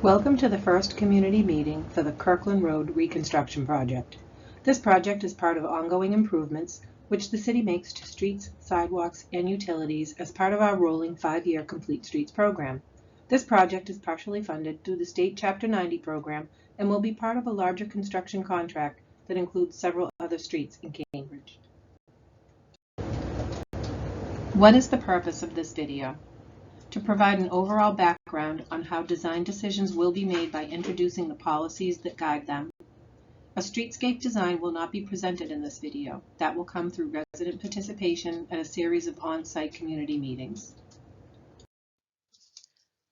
Welcome to the first community meeting for the Kirkland Road Reconstruction Project. This project is part of ongoing improvements which the city makes to streets, sidewalks, and utilities as part of our rolling 5-year Complete Streets program. This project is partially funded through the state Chapter 90 program and will be part of a larger construction contract that includes several other streets in Cambridge. What is the purpose of this video? To provide an overall background on how design decisions will be made by introducing the policies that guide them. A streetscape design will not be presented in this video. That will come through resident participation at a series of on-site community meetings.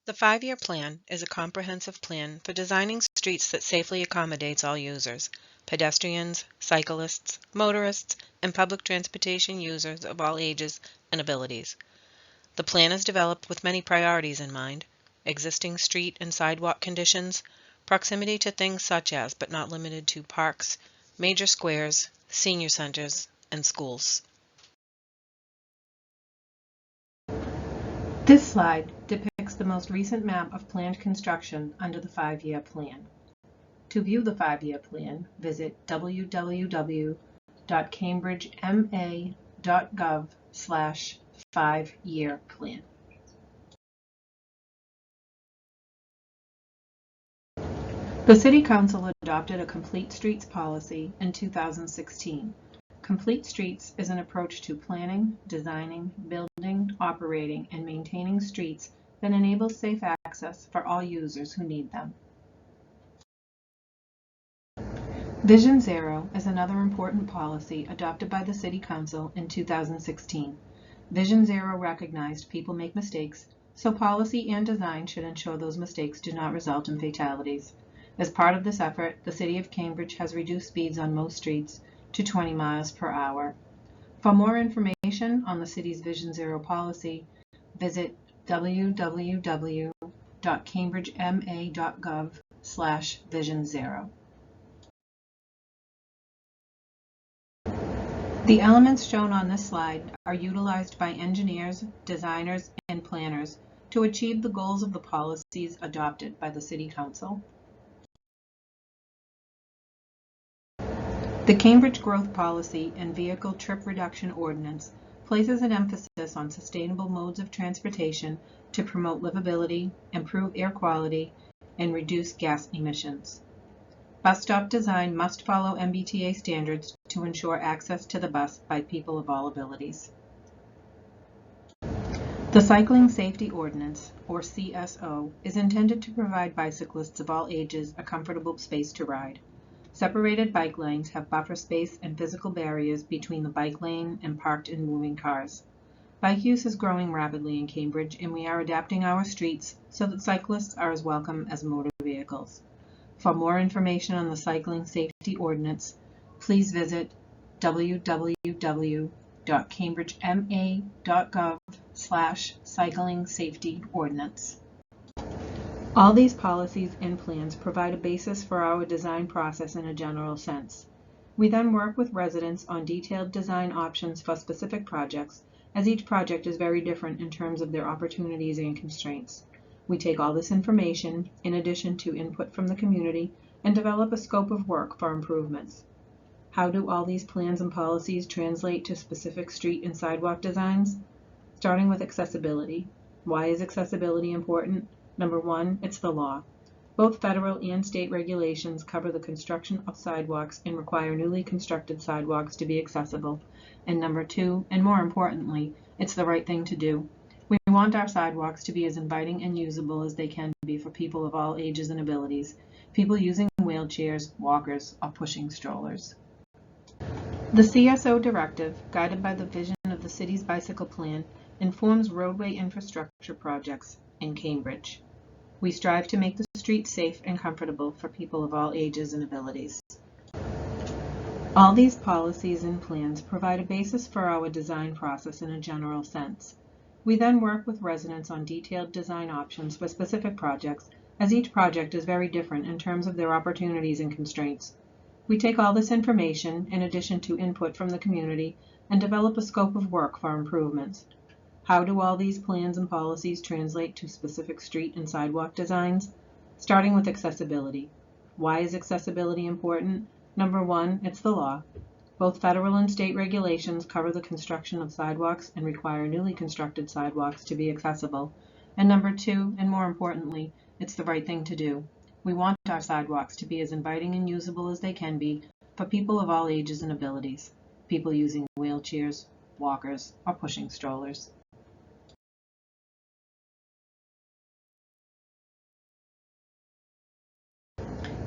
The 5-year plan is a comprehensive plan for designing streets that safely accommodates all users, pedestrians, cyclists, motorists, and public transportation users of all ages and abilities. The plan is developed with many priorities in mind: existing street and sidewalk conditions, proximity to things such as, but not limited to, parks, major squares, senior centers, and schools. This slide depicts the most recent map of planned construction under the 5-year plan. To view the 5-year plan, visit www.cambridgema.gov/5-year plan. The City Council adopted a Complete Streets policy in 2016. Complete Streets is an approach to planning, designing, building, operating, and maintaining streets that enables safe access for all users who need them. Vision Zero is another important policy adopted by the City Council in 2016. Vision Zero recognized people make mistakes, so policy and design should ensure those mistakes do not result in fatalities. As part of this effort, the City of Cambridge has reduced speeds on most streets to 20 miles per hour. For more information on the city's Vision Zero policy, visit www.cambridgema.gov/Vision Zero. The elements shown on this slide are utilized by engineers, designers, and planners to achieve the goals of the policies adopted by the City Council. The Cambridge Growth Policy and Vehicle Trip Reduction Ordinance places an emphasis on sustainable modes of transportation to promote livability, improve air quality, and reduce gas emissions. Bus stop design must follow MBTA standards to ensure access to the bus by people of all abilities. The Cycling Safety Ordinance, or CSO, is intended to provide bicyclists of all ages a comfortable space to ride. Separated bike lanes have buffer space and physical barriers between the bike lane and parked and moving cars. Bike use is growing rapidly in Cambridge, and we are adapting our streets so that cyclists are as welcome as motor vehicles. For more information on the Cycling Safety Ordinance, please visit www.cambridgema.gov/cycling safety ordinance. All these policies and plans provide a basis for our design process in a general sense. We then work with residents on detailed design options for specific projects, as each project is very different in terms of their opportunities and constraints. We take all this information, in addition to input from the community, and develop a scope of work for improvements. How do all these plans and policies translate to specific street and sidewalk designs? Starting with accessibility. Why is accessibility important? Number 1, it's the law. Both federal and state regulations cover the construction of sidewalks and require newly constructed sidewalks to be accessible. And number 2, and more importantly, it's the right thing to do. We want our sidewalks to be as inviting and usable as they can be for people of all ages and abilities, people using wheelchairs, walkers, or pushing strollers. The CSO directive, guided by the vision of the city's bicycle plan, informs roadway infrastructure projects in Cambridge. We strive to make the streets safe and comfortable for people of all ages and abilities. All these policies and plans provide a basis for our design process in a general sense. We then work with residents on detailed design options for specific projects, as each project is very different in terms of their opportunities and constraints. We take all this information, in addition to input from the community, and develop a scope of work for improvements. How do all these plans and policies translate to specific street and sidewalk designs? Starting with accessibility. Why is accessibility important? Number one, it's the law. Both federal and state regulations cover the construction of sidewalks and require newly constructed sidewalks to be accessible. And number two, and more importantly, it's the right thing to do. We want our sidewalks to be as inviting and usable as they can be for people of all ages and abilities, people using wheelchairs, walkers, or pushing strollers.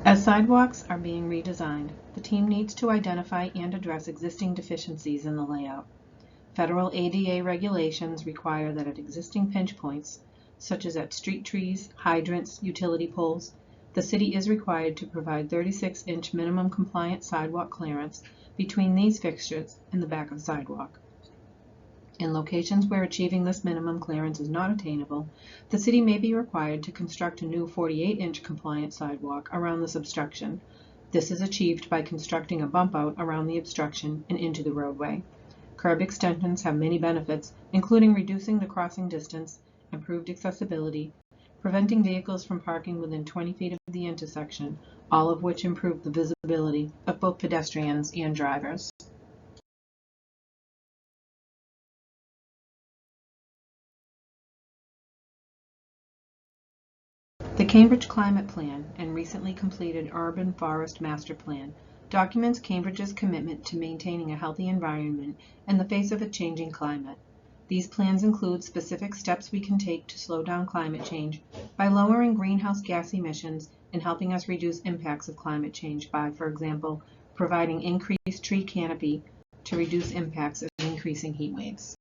As sidewalks are being redesigned, the team needs to identify and address existing deficiencies in the layout. Federal ADA regulations require that at existing pinch points, such as at street trees, hydrants, utility poles, the city is required to provide 36-inch minimum compliant sidewalk clearance between these fixtures and the back of the sidewalk. In locations where achieving this minimum clearance is not attainable, the city may be required to construct a new 48-inch compliant sidewalk around this obstruction. This is achieved by constructing a bump out around the obstruction and into the roadway. Curb extensions have many benefits, including reducing the crossing distance, improved accessibility, preventing vehicles from parking within 20 feet of the intersection, all of which improve the visibility of both pedestrians and drivers. The Cambridge Climate Plan and recently completed Urban Forest Master Plan documents Cambridge's commitment to maintaining a healthy environment in the face of a changing climate. These plans include specific steps we can take to slow down climate change by lowering greenhouse gas emissions and helping us reduce impacts of climate change by, for example, providing increased tree canopy to reduce impacts of increasing heat waves.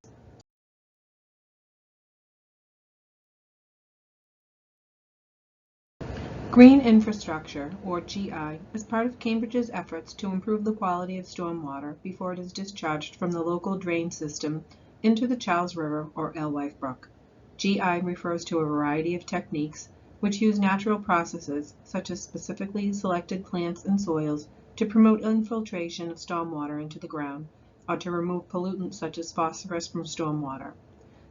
Green infrastructure, or GI, is part of Cambridge's efforts to improve the quality of stormwater before it is discharged from the local drain system into the Charles River or Alewife Brook. GI refers to a variety of techniques which use natural processes, such as specifically selected plants and soils, to promote infiltration of stormwater into the ground, or to remove pollutants such as phosphorus from stormwater.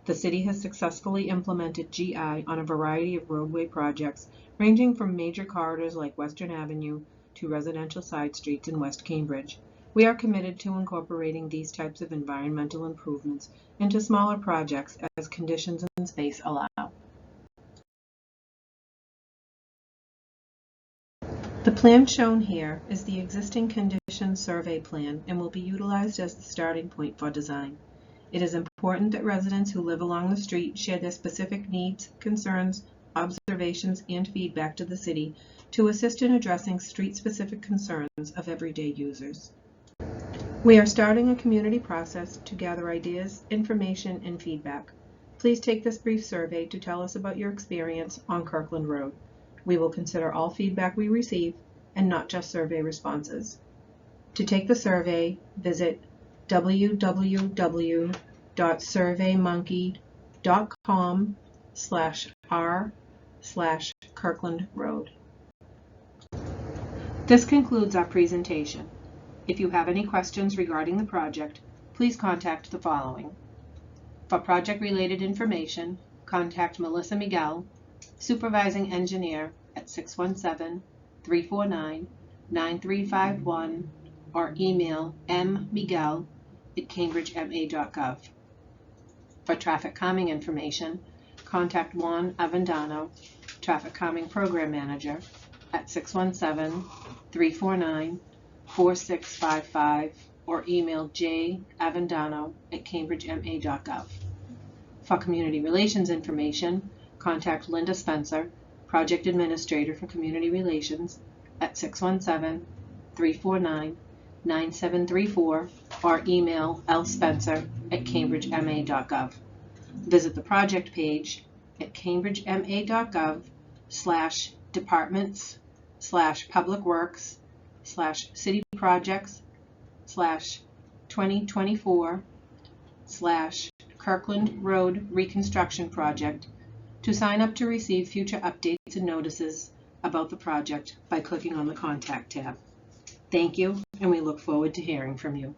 The city has successfully implemented GI on a variety of roadway projects, ranging from major corridors like Western Avenue to residential side streets in West Cambridge. We are committed to incorporating these types of environmental improvements into smaller projects as conditions and space allow. The plan shown here is the existing condition survey plan and will be utilized as the starting point for design. It is important that residents who live along the street share their specific needs, concerns, observations, and feedback to the city to assist in addressing street-specific concerns of everyday users. We are starting a community process to gather ideas, information, and feedback. Please take this brief survey to tell us about your experience on Kirkland Road. We will consider all feedback we receive and not just survey responses. To take the survey, visit www.surveymonkey.com/r/Kirkland Road. This concludes our presentation. If you have any questions regarding the project, please contact the following. For project-related information, contact Melissa Miguel, Supervising Engineer, at 617-349-9351 or email mmiguel@cambridgema.gov. For traffic calming information, contact Juan Avendano, Traffic Calming Program Manager, at 617-349-4655 or email javendano@cambridgema.gov. For community relations information, contact Linda Spencer, Project Administrator for Community Relations, at 617-349-9734 or email lspencer@cambridgema.gov. Visit the project page at cambridgema.gov/departments/public works/city projects/2024/Kirkland Road Reconstruction Project to sign up to receive future updates and notices about the project by clicking on the Contact tab. Thank you, and we look forward to hearing from you.